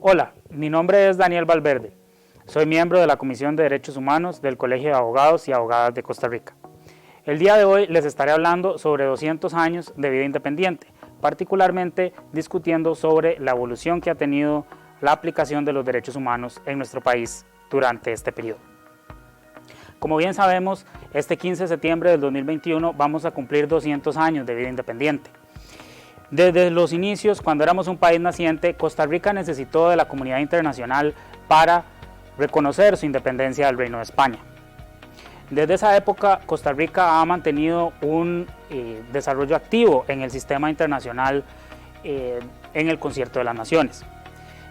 Hola, mi nombre es Daniel Valverde. Soy miembro de la Comisión de Derechos Humanos del Colegio de Abogados y Abogadas de Costa Rica. El día de hoy les estaré hablando sobre 200 años de vida independiente, particularmente discutiendo sobre la evolución que ha tenido la aplicación de los derechos humanos en nuestro país durante este periodo. Como bien sabemos, este 15 de septiembre del 2021 vamos a cumplir 200 años de vida independiente. Desde los inicios, cuando éramos un país naciente, Costa Rica necesitó de la comunidad internacional para reconocer su independencia del Reino de España. Desde esa época, Costa Rica ha mantenido un desarrollo activo en el sistema internacional en el Concierto de las Naciones.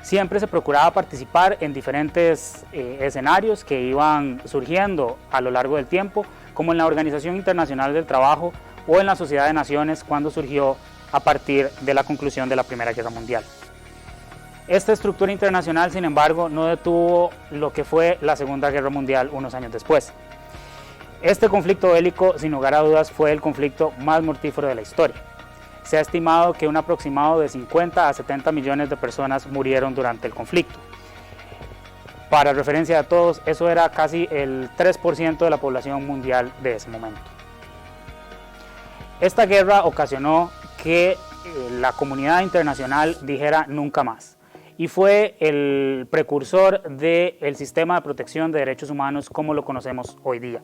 Siempre se procuraba participar en diferentes escenarios que iban surgiendo a lo largo del tiempo, como en la Organización Internacional del Trabajo o en la Sociedad de Naciones cuando surgió a partir de la conclusión de la Primera Guerra Mundial. Esta estructura internacional, sin embargo, no detuvo lo que fue la Segunda Guerra Mundial unos años después. Este conflicto bélico, sin lugar a dudas, fue el conflicto más mortífero de la historia. Se ha estimado que un aproximado de 50 a 70 millones de personas murieron durante el conflicto. Para referencia de todos, eso era casi el 3% de la población mundial de ese momento. Esta guerra ocasionó que la comunidad internacional dijera nunca más, y fue el precursor del sistema de protección de derechos humanos como lo conocemos hoy día,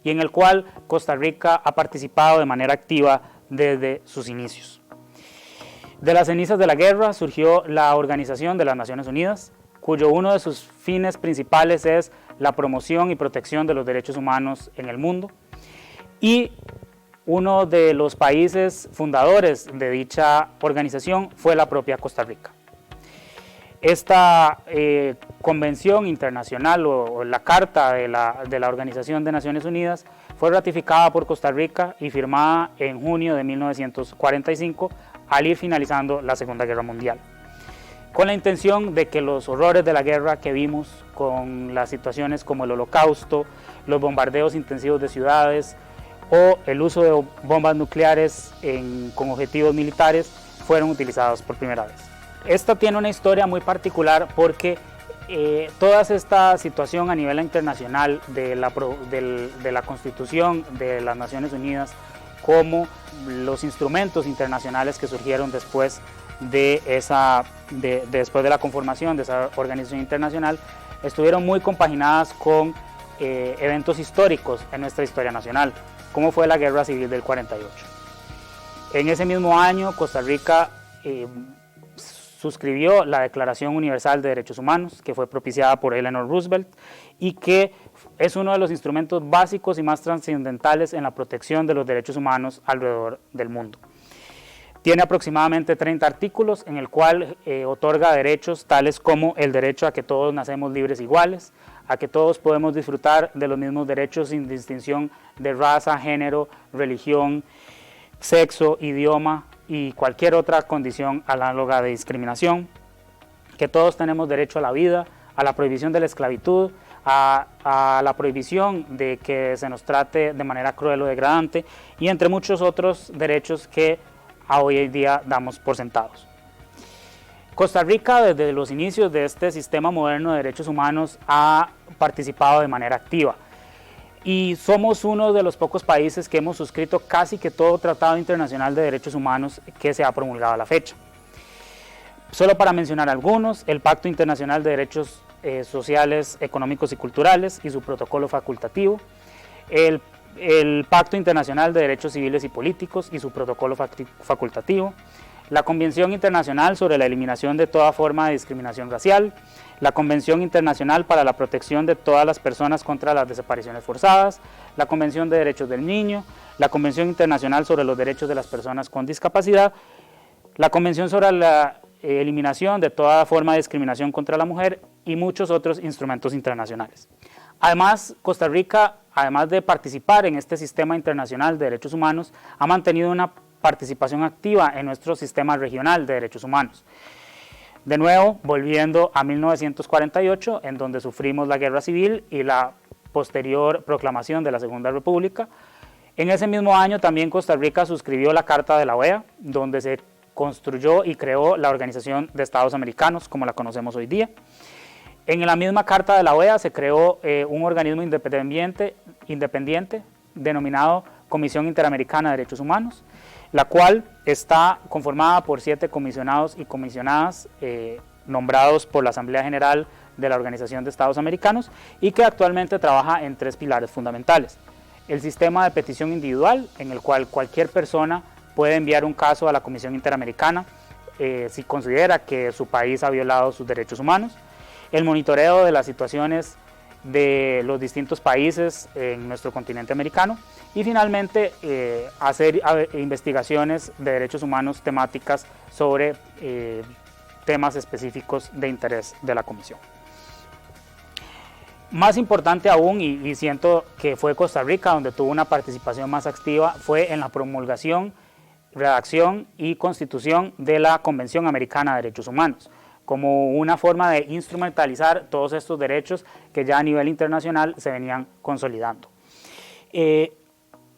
y en el cual Costa Rica ha participado de manera activa desde sus inicios. De las cenizas de la guerra surgió la Organización de las Naciones Unidas, cuyo uno de sus fines principales es la promoción y protección de los derechos humanos en el mundo, y uno de los países fundadores de dicha organización fue la propia Costa Rica. Esta convención internacional o la Carta de la Organización de Naciones Unidas fue ratificada por Costa Rica y firmada en junio de 1945 al ir finalizando la Segunda Guerra Mundial, con la intención de que los horrores de la guerra que vimos con las situaciones como el Holocausto, los bombardeos intensivos de ciudades, o el uso de bombas nucleares con objetivos militares fueron utilizados por primera vez. Esta tiene una historia muy particular porque toda esta situación a nivel internacional de la Constitución de las Naciones Unidas, como los instrumentos internacionales que surgieron después después de la conformación de esa organización internacional, estuvieron muy compaginadas con eventos históricos en nuestra historia nacional, como fue la Guerra Civil del 48. En ese mismo año, Costa Rica suscribió la Declaración Universal de Derechos Humanos, que fue propiciada por Eleanor Roosevelt y que es uno de los instrumentos básicos y más trascendentales en la protección de los derechos humanos alrededor del mundo. Tiene aproximadamente 30 artículos en el cual otorga derechos tales como el derecho a que todos nacemos libres e iguales, a que todos podemos disfrutar de los mismos derechos sin distinción de raza, género, religión, sexo, idioma y cualquier otra condición análoga de discriminación, que todos tenemos derecho a la vida, a la prohibición de la esclavitud, a la prohibición de que se nos trate de manera cruel o degradante, y entre muchos otros derechos que hoy en día damos por sentados. Costa Rica, desde los inicios de este sistema moderno de derechos humanos, ha participado de manera activa y somos uno de los pocos países que hemos suscrito casi que todo tratado internacional de derechos humanos que se ha promulgado a la fecha. Solo para mencionar algunos: el Pacto Internacional de Derechos Sociales, Económicos y Culturales y su protocolo facultativo, el Pacto Internacional de Derechos Civiles y Políticos y su protocolo facultativo, la Convención Internacional sobre la Eliminación de toda forma de discriminación racial, la Convención Internacional para la Protección de todas las personas contra las desapariciones forzadas, la Convención de Derechos del Niño, la Convención Internacional sobre los Derechos de las Personas con Discapacidad, la Convención sobre la Eliminación de toda forma de discriminación contra la mujer y muchos otros instrumentos internacionales. Además, Costa Rica, además de participar en este sistema internacional de derechos humanos, ha mantenido una participación activa en nuestro sistema regional de derechos humanos. De nuevo, volviendo a 1948, en donde sufrimos la Guerra Civil y la posterior proclamación de la Segunda República. En ese mismo año también Costa Rica suscribió la Carta de la OEA, donde se construyó y creó la Organización de Estados Americanos, como la conocemos hoy día. En la misma Carta de la OEA se creó un organismo independiente denominado Comisión Interamericana de Derechos Humanos, la cual está conformada por 7 comisionados y comisionadas nombrados por la Asamblea General de la Organización de Estados Americanos y que actualmente trabaja en 3 pilares fundamentales. El sistema de petición individual, en el cual cualquier persona puede enviar un caso a la Comisión Interamericana si considera que su país ha violado sus derechos humanos. El monitoreo de las situaciones de los distintos países en nuestro continente americano y finalmente hacer investigaciones de derechos humanos temáticas sobre temas específicos de interés de la Comisión. Más importante aún, y siento que fue Costa Rica donde tuvo una participación más activa, fue en la promulgación, redacción y constitución de la Convención Americana de Derechos Humanos, como una forma de instrumentalizar todos estos derechos que ya a nivel internacional se venían consolidando.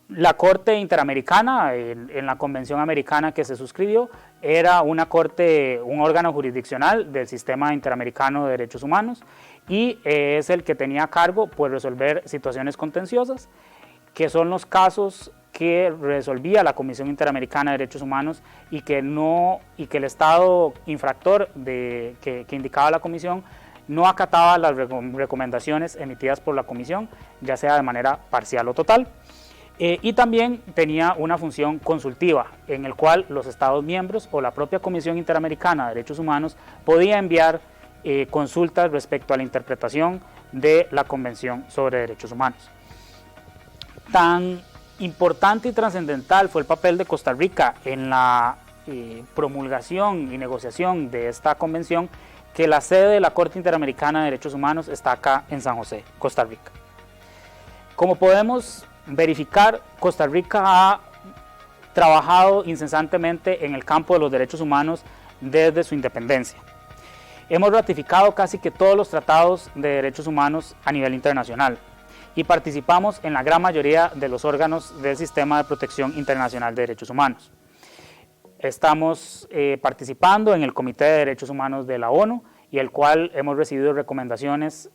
La Corte Interamericana, en la Convención Americana que se suscribió, era un órgano jurisdiccional del Sistema Interamericano de Derechos Humanos y es el que tenía a cargo pues, resolver situaciones contenciosas, que son los casos que resolvía la Comisión Interamericana de Derechos Humanos y que el Estado infractor que indicaba la Comisión no acataba las recomendaciones emitidas por la Comisión, ya sea de manera parcial o total. Y también tenía una función consultiva, en el cual los Estados miembros o la propia Comisión Interamericana de Derechos Humanos podía enviar consultas respecto a la interpretación de la Convención sobre Derechos Humanos. Tan importante y trascendental fue el papel de Costa Rica en la promulgación y negociación de esta convención que la sede de la Corte Interamericana de Derechos Humanos está acá en San José, Costa Rica. Como podemos verificar, Costa Rica ha trabajado incesantemente en el campo de los derechos humanos desde su independencia. Hemos ratificado casi que todos los tratados de derechos humanos a nivel internacional y participamos en la gran mayoría de los órganos del Sistema de Protección Internacional de Derechos Humanos. Estamos participando en el Comité de Derechos Humanos de la ONU y el cual hemos recibido recomendaciones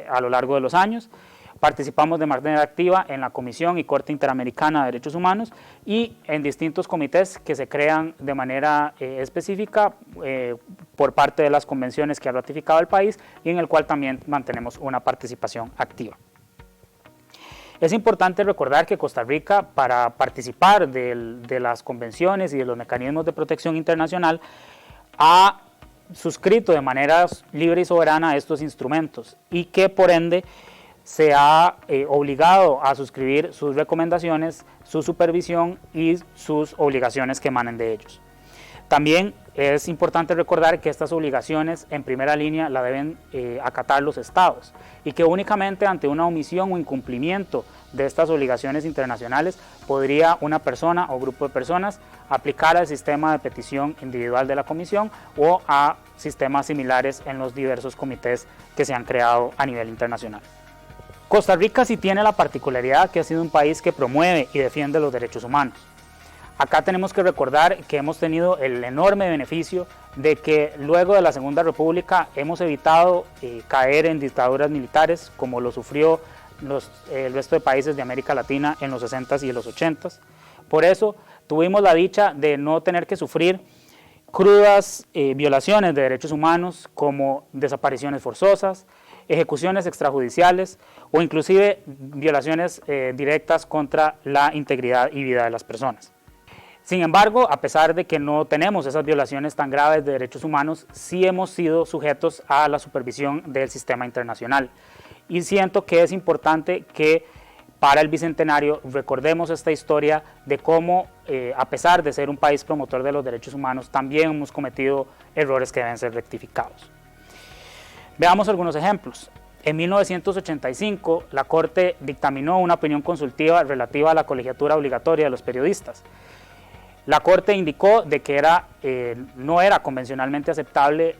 a lo largo de los años. Participamos de manera activa en la Comisión y Corte Interamericana de Derechos Humanos y en distintos comités que se crean de manera específica por parte de las convenciones que ha ratificado el país y en el cual también mantenemos una participación activa. Es importante recordar que Costa Rica, para participar de las convenciones y de los mecanismos de protección internacional, ha suscrito de manera libre y soberana estos instrumentos y que por ende se ha obligado a suscribir sus recomendaciones, su supervisión y sus obligaciones que emanen de ellos. También es importante recordar que estas obligaciones en primera línea la deben acatar los estados y que únicamente ante una omisión o incumplimiento de estas obligaciones internacionales podría una persona o grupo de personas aplicar al sistema de petición individual de la Comisión o a sistemas similares en los diversos comités que se han creado a nivel internacional. Costa Rica sí tiene la particularidad que ha sido un país que promueve y defiende los derechos humanos. Acá tenemos que recordar que hemos tenido el enorme beneficio de que luego de la Segunda República hemos evitado caer en dictaduras militares como lo sufrió el resto de países de América Latina en los 60s y en los 80s. Por eso tuvimos la dicha de no tener que sufrir crudas violaciones de derechos humanos como desapariciones forzosas, ejecuciones extrajudiciales o inclusive violaciones directas contra la integridad y vida de las personas. Sin embargo, a pesar de que no tenemos esas violaciones tan graves de derechos humanos, sí hemos sido sujetos a la supervisión del sistema internacional. Y siento que es importante que para el Bicentenario recordemos esta historia de cómo, a pesar de ser un país promotor de los derechos humanos, también hemos cometido errores que deben ser rectificados. Veamos algunos ejemplos. En 1985, la Corte dictaminó una opinión consultiva relativa a la colegiatura obligatoria de los periodistas. La Corte indicó de que no era convencionalmente aceptable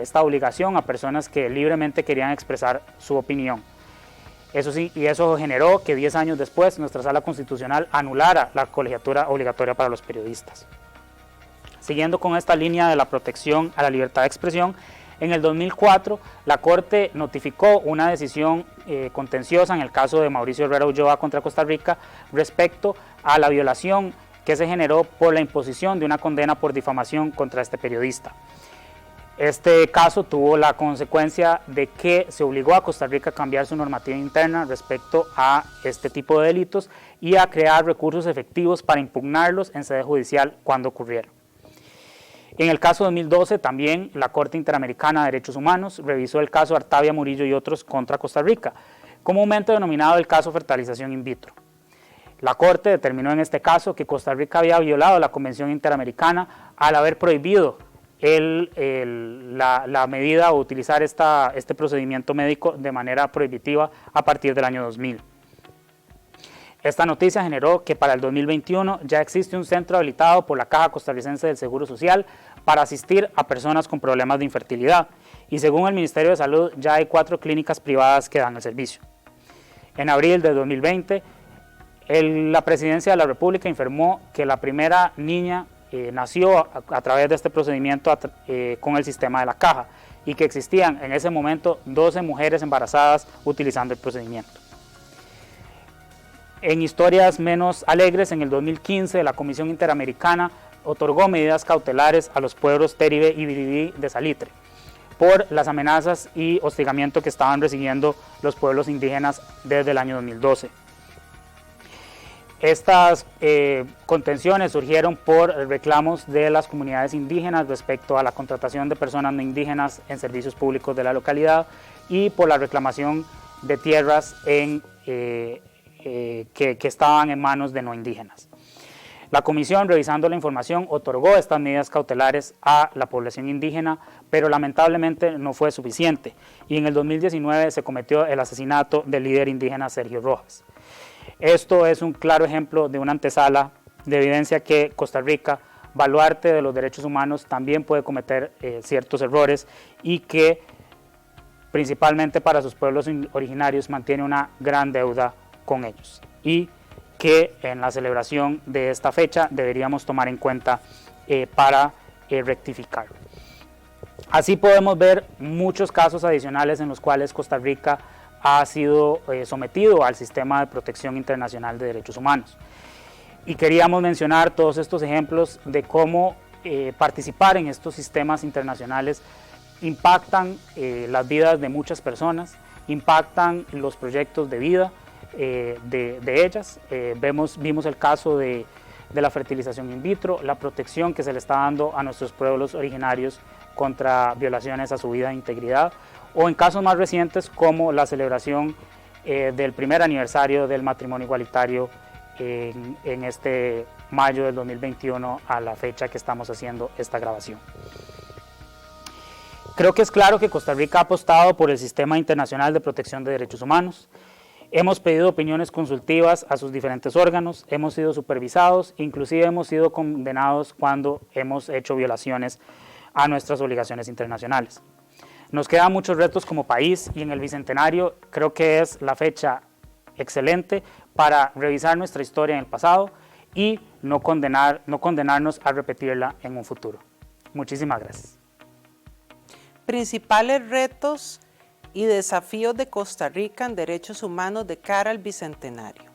esta obligación a personas que libremente querían expresar su opinión. Eso sí, y eso generó que 10 años después nuestra Sala Constitucional anulara la colegiatura obligatoria para los periodistas. Siguiendo con esta línea de la protección a la libertad de expresión, en el 2004 la Corte notificó una decisión contenciosa en el caso de Mauricio Herrera Ulloa contra Costa Rica respecto a la violación que se generó por la imposición de una condena por difamación contra este periodista. Este caso tuvo la consecuencia de que se obligó a Costa Rica a cambiar su normativa interna respecto a este tipo de delitos y a crear recursos efectivos para impugnarlos en sede judicial cuando ocurrieron. En el caso 2012 también la Corte Interamericana de Derechos Humanos revisó el caso Artavia Murillo y otros contra Costa Rica, comúnmente denominado el caso fertilización in vitro. La Corte determinó en este caso que Costa Rica había violado la Convención Interamericana al haber prohibido la medida o utilizar este procedimiento médico de manera prohibitiva a partir del año 2000. Esta noticia generó que para el 2021 ya existe un centro habilitado por la Caja Costarricense del Seguro Social para asistir a personas con problemas de infertilidad y según el Ministerio de Salud ya hay 4 clínicas privadas que dan el servicio. En abril de 2020, la Presidencia de la República informó que la primera niña nació a través de este procedimiento con el sistema de la Caja y que existían en ese momento 12 mujeres embarazadas utilizando el procedimiento. En historias menos alegres, en el 2015 la Comisión Interamericana otorgó medidas cautelares a los pueblos Teribe y Biribí de Salitre por las amenazas y hostigamiento que estaban recibiendo los pueblos indígenas desde el año 2012. Estas contenciones surgieron por reclamos de las comunidades indígenas respecto a la contratación de personas no indígenas en servicios públicos de la localidad y por la reclamación de tierras que estaban en manos de no indígenas. La comisión, revisando la información, otorgó estas medidas cautelares a la población indígena, pero lamentablemente no fue suficiente y en el 2019 se cometió el asesinato del líder indígena Sergio Rojas. Esto es un claro ejemplo de una antesala de evidencia que Costa Rica, baluarte de los derechos humanos, también puede cometer ciertos errores y que principalmente para sus pueblos originarios mantiene una gran deuda con ellos y que en la celebración de esta fecha deberíamos tomar en cuenta para rectificar. Así podemos ver muchos casos adicionales en los cuales Costa Rica ha sido sometido al sistema de protección internacional de derechos humanos. Y queríamos mencionar todos estos ejemplos de cómo participar en estos sistemas internacionales impactan las vidas de muchas personas, impactan los proyectos de vida de ellas. Vimos el caso de la fertilización in vitro, la protección que se le está dando a nuestros pueblos originarios contra violaciones a su vida e integridad, o en casos más recientes como la celebración del primer aniversario del matrimonio igualitario en este mayo del 2021 a la fecha que estamos haciendo esta grabación. Creo que es claro que Costa Rica ha apostado por el Sistema Internacional de Protección de Derechos Humanos. Hemos pedido opiniones consultivas a sus diferentes órganos, hemos sido supervisados, inclusive hemos sido condenados cuando hemos hecho violaciones a nuestras obligaciones internacionales. Nos quedan muchos retos como país y en el Bicentenario creo que es la fecha excelente para revisar nuestra historia en el pasado y no condenarnos a repetirla en un futuro. Muchísimas gracias. Principales retos y desafíos de Costa Rica en derechos humanos de cara al Bicentenario.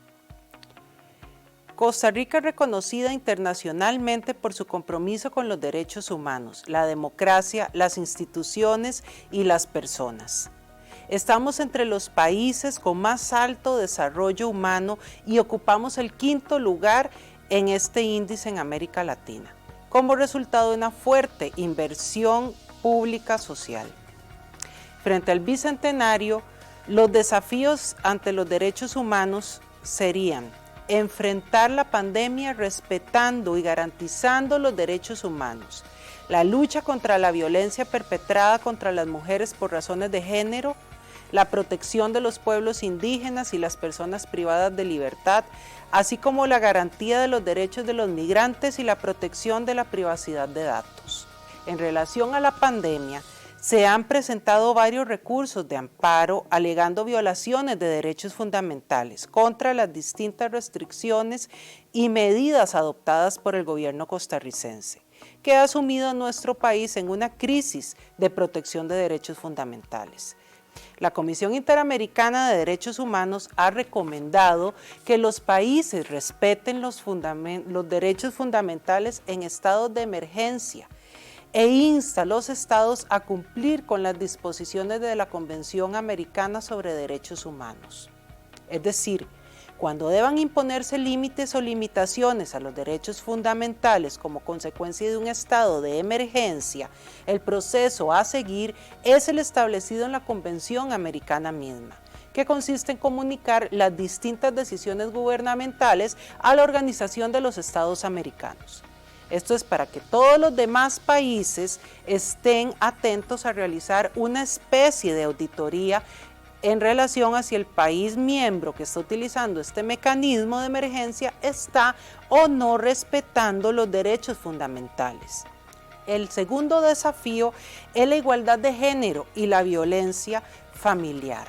Costa Rica es reconocida internacionalmente por su compromiso con los derechos humanos, la democracia, las instituciones y las personas. Estamos entre los países con más alto desarrollo humano y ocupamos el 5º lugar en este índice en América Latina, como resultado de una fuerte inversión pública social. Frente al Bicentenario, los desafíos ante los derechos humanos serían enfrentar la pandemia respetando y garantizando los derechos humanos, la lucha contra la violencia perpetrada contra las mujeres por razones de género, la protección de los pueblos indígenas y las personas privadas de libertad, así como la garantía de los derechos de los migrantes y la protección de la privacidad de datos. En relación a la pandemia, se han presentado varios recursos de amparo alegando violaciones de derechos fundamentales contra las distintas restricciones y medidas adoptadas por el gobierno costarricense. que ha sumido a nuestro país en una crisis de protección de derechos fundamentales. La Comisión Interamericana de Derechos Humanos ha recomendado que los países respeten los derechos fundamentales en estados de emergencia e insta a los estados a cumplir con las disposiciones de la Convención Americana sobre Derechos Humanos. Es decir, cuando deban imponerse límites o limitaciones a los derechos fundamentales como consecuencia de un estado de emergencia, el proceso a seguir es el establecido en la Convención Americana misma, que consiste en comunicar las distintas decisiones gubernamentales a la Organización de los Estados Americanos. Esto es para que todos los demás países estén atentos a realizar una especie de auditoría en relación a si el país miembro que está utilizando este mecanismo de emergencia está o no respetando los derechos fundamentales. El segundo desafío es la igualdad de género y la violencia familiar.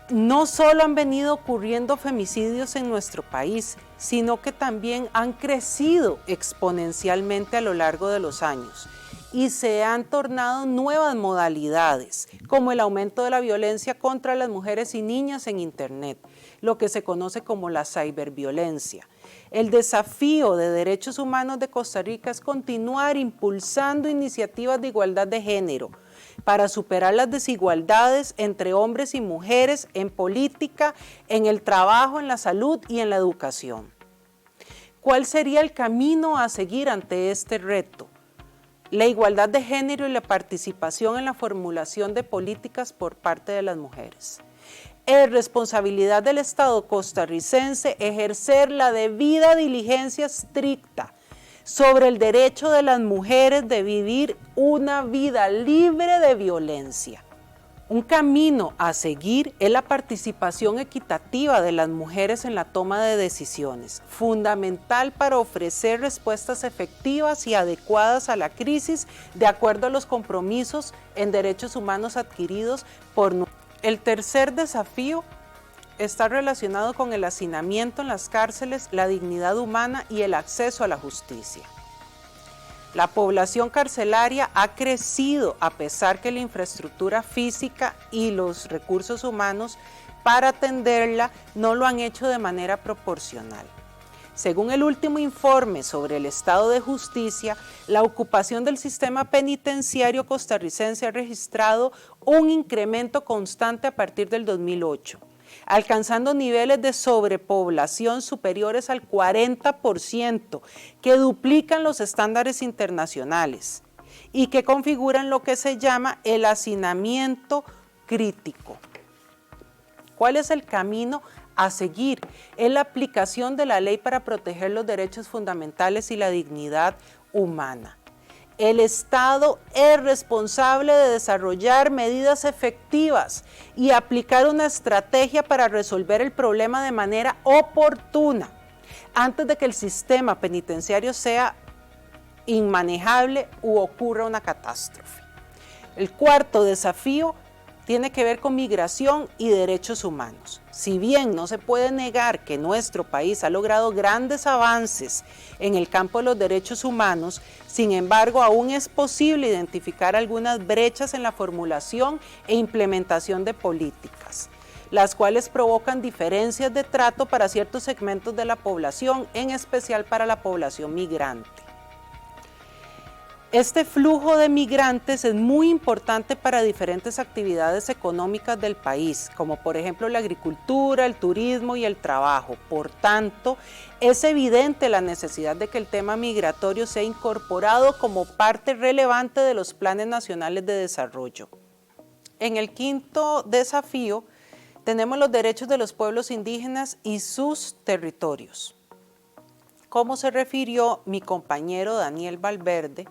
No solo han venido ocurriendo femicidios en nuestro país, sino que también han crecido exponencialmente a lo largo de los años y se han tornado nuevas modalidades, como el aumento de la violencia contra las mujeres y niñas en Internet, lo que se conoce como la ciberviolencia. El desafío de derechos humanos de Costa Rica es continuar impulsando iniciativas de igualdad de género para superar las desigualdades entre hombres y mujeres en política, en el trabajo, en la salud y en la educación. ¿Cuál sería el camino a seguir ante este reto? La igualdad de género y la participación en la formulación de políticas por parte de las mujeres. Es responsabilidad del Estado costarricense ejercer la debida diligencia estricta sobre el derecho de las mujeres de vivir una vida libre de violencia. Un camino a seguir es la participación equitativa de las mujeres en la toma de decisiones, fundamental para ofrecer respuestas efectivas y adecuadas a la crisis de acuerdo a los compromisos en derechos humanos adquiridos por nosotros. El tercer desafío está relacionado con el hacinamiento en las cárceles, la dignidad humana y el acceso a la justicia. La población carcelaria ha crecido a pesar que la infraestructura física y los recursos humanos para atenderla no lo han hecho de manera proporcional. Según el último informe sobre el estado de justicia, la ocupación del sistema penitenciario costarricense ha registrado un incremento constante a partir del 2008. Alcanzando niveles de sobrepoblación superiores al 40%, que duplican los estándares internacionales y que configuran lo que se llama el hacinamiento crítico. ¿Cuál es el camino a seguir? Es la aplicación de la ley para proteger los derechos fundamentales y la dignidad humana. El Estado es responsable de desarrollar medidas efectivas y aplicar una estrategia para resolver el problema de manera oportuna, antes de que el sistema penitenciario sea inmanejable u ocurra una catástrofe. El cuarto desafío tiene que ver con migración y derechos humanos. Si bien no se puede negar que nuestro país ha logrado grandes avances en el campo de los derechos humanos, sin embargo, aún es posible identificar algunas brechas en la formulación e implementación de políticas, las cuales provocan diferencias de trato para ciertos segmentos de la población, en especial para la población migrante. Este flujo de migrantes es muy importante para diferentes actividades económicas del país, como por ejemplo la agricultura, el turismo y el trabajo. Por tanto, es evidente la necesidad de que el tema migratorio sea incorporado como parte relevante de los planes nacionales de desarrollo. En el quinto desafío, tenemos los derechos de los pueblos indígenas y sus territorios. Como se refirió mi compañero Daniel Valverde,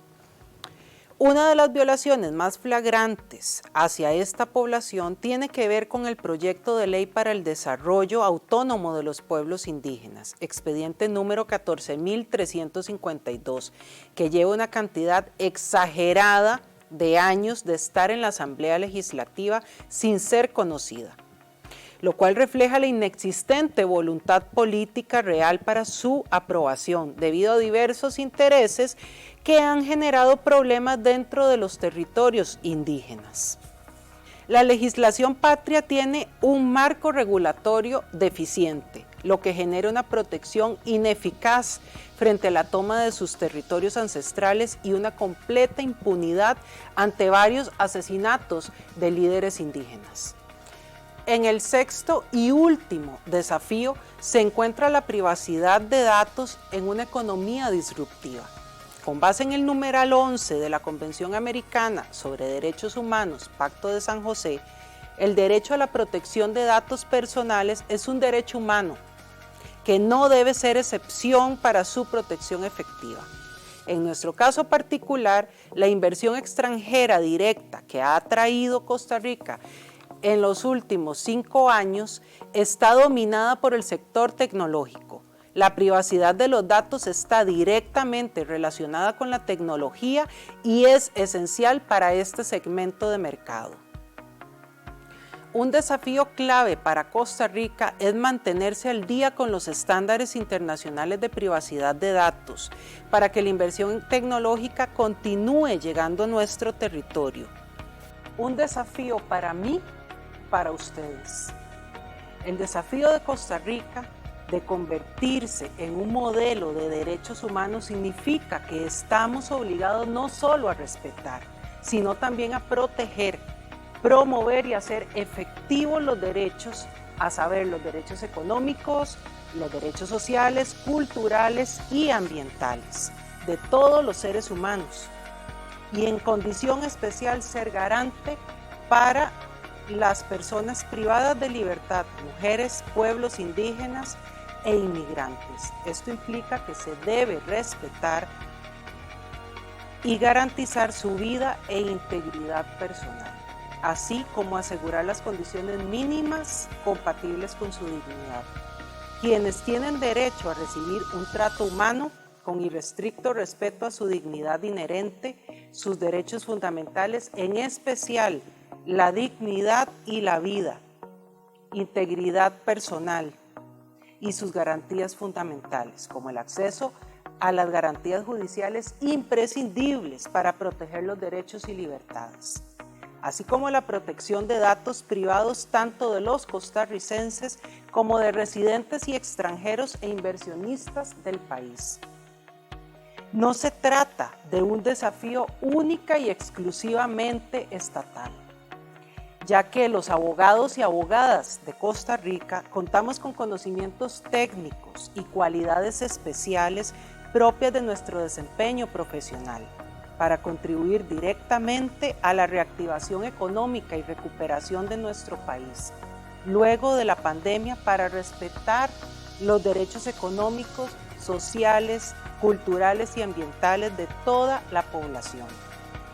una de las violaciones más flagrantes hacia esta población tiene que ver con el proyecto de ley para el desarrollo autónomo de los pueblos indígenas, expediente número 14.352, que lleva una cantidad exagerada de años de estar en la Asamblea Legislativa sin ser conocida. lo cual refleja la inexistente voluntad política real para su aprobación, debido a diversos intereses que han generado problemas dentro de los territorios indígenas. La legislación patria tiene un marco regulatorio deficiente, lo que genera una protección ineficaz frente a la toma de sus territorios ancestrales y una completa impunidad ante varios asesinatos de líderes indígenas. En el sexto y último desafío se encuentra la privacidad de datos en una economía disruptiva. Con base en el numeral 11 de la Convención Americana sobre Derechos Humanos, Pacto de San José, el derecho a la protección de datos personales es un derecho humano que no debe ser excepción para su protección efectiva. En nuestro caso particular, la inversión extranjera directa que ha atraído Costa Rica en los últimos 5 años está dominada por el sector tecnológico. La privacidad de los datos está directamente relacionada con la tecnología y es esencial para este segmento de mercado. Un desafío clave para Costa Rica es mantenerse al día con los estándares internacionales de privacidad de datos para que la inversión tecnológica continúe llegando a nuestro territorio. Un desafío para mí, para ustedes. El desafío de Costa Rica de convertirse en un modelo de derechos humanos significa que estamos obligados no solo a respetar, sino también a proteger, promover y hacer efectivos los derechos, a saber, los derechos económicos, los derechos sociales, culturales y ambientales de todos los seres humanos. Y en condición especial ser garante para las personas privadas de libertad, mujeres, pueblos indígenas e inmigrantes. Esto implica que se debe respetar y garantizar su vida e integridad personal, así como asegurar las condiciones mínimas compatibles con su dignidad. Quienes tienen derecho a recibir un trato humano con irrestricto respeto a su dignidad inherente, sus derechos fundamentales, en especial la dignidad y la vida, integridad personal y sus garantías fundamentales, como el acceso a las garantías judiciales imprescindibles para proteger los derechos y libertades, así como la protección de datos privados tanto de los costarricenses como de residentes y extranjeros e inversionistas del país. No se trata de un desafío única y exclusivamente estatal, ya que los abogados y abogadas de Costa Rica contamos con conocimientos técnicos y cualidades especiales propias de nuestro desempeño profesional para contribuir directamente a la reactivación económica y recuperación de nuestro país, luego de la pandemia, para respetar los derechos económicos, sociales, culturales y ambientales de toda la población,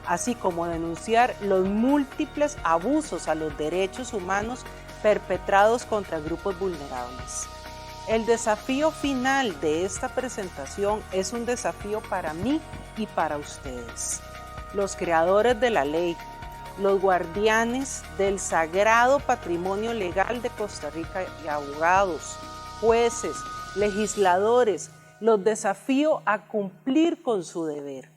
así como denunciar los múltiples abusos a los derechos humanos perpetrados contra grupos vulnerables. El desafío final de esta presentación es un desafío para mí y para ustedes, los creadores de la ley, los guardianes del sagrado patrimonio legal de Costa Rica y abogados, jueces, legisladores. Los desafío a cumplir con su deber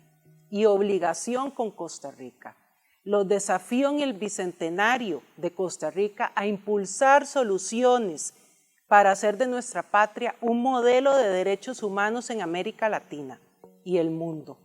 y obligación con Costa Rica. Los desafío en el bicentenario de Costa Rica a impulsar soluciones para hacer de nuestra patria un modelo de derechos humanos en América Latina y el mundo.